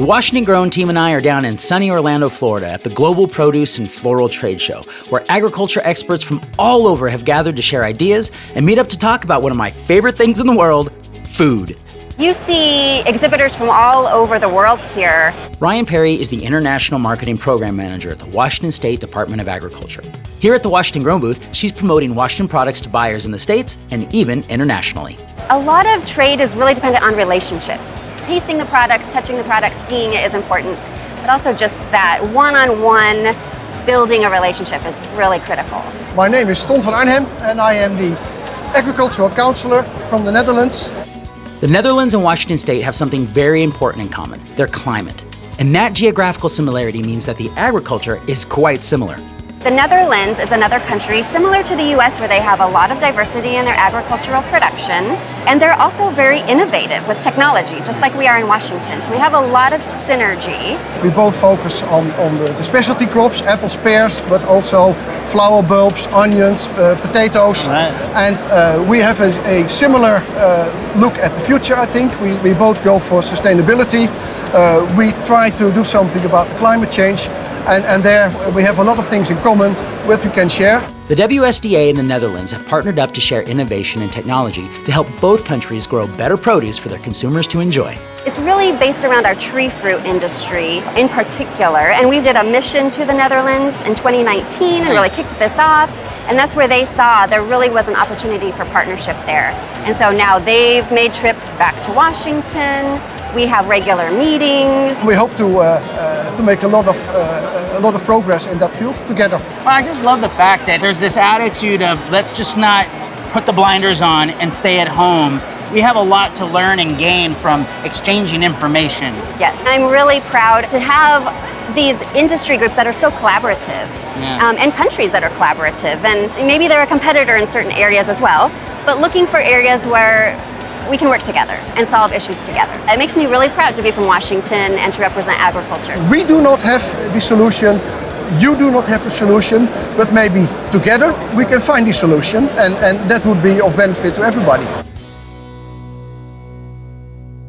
The Washington Grown team and I are down in sunny Orlando, Florida at the Global Produce and Floral Trade Show, where agriculture experts from all over have gathered to share ideas and meet up to talk about one of my favorite things in the world, food. You see exhibitors from all over the world here. Ryan Perry is the International Marketing Program Manager at the Washington State Department of Agriculture. Here at the Washington Grown booth, she's promoting Washington products to buyers in the States and even internationally. A lot of trade is really dependent on relationships. Tasting the products, touching the products, seeing it is important, but also just that one-on-one building a relationship is really critical. My name is Ton van Arnhem and I am the agricultural counselor from the Netherlands. The Netherlands and Washington State have something very important in common, their climate. And that geographical similarity means that the agriculture is quite similar. The Netherlands is another country similar to the US where they have a lot of diversity in their agricultural production, and they're also very innovative with technology, just like we are in Washington. So we have a lot of synergy. We both focus on the specialty crops, apples, pears, but also flower bulbs, onions, potatoes. Right. And we have a similar look at the future, I think. We both go for sustainability. We try to do something about the climate change. And there we have a lot of things in common that we can share. The WSDA and the Netherlands have partnered up to share innovation and technology to help both countries grow better produce for their consumers to enjoy. It's really based around our tree fruit industry in particular, and we did a mission to the Netherlands in 2019 and really kicked this off, and that's where they saw there really was an opportunity for partnership there. And so now they've made trips back to Washington. We have regular meetings. We hope to make a lot of progress in that field together. Well, I just love the fact that there's this attitude of let's just not put the blinders on and stay at home. We have a lot to learn and gain from exchanging information. Yes, I'm really proud to have these industry groups that are so collaborative, and countries that are collaborative, and maybe they're a competitor in certain areas as well, but looking for areas where we can work together and solve issues together. It makes me really proud to be from Washington and to represent agriculture. We do not have the solution, you do not have the solution, but maybe together we can find the solution, and that would be of benefit to everybody.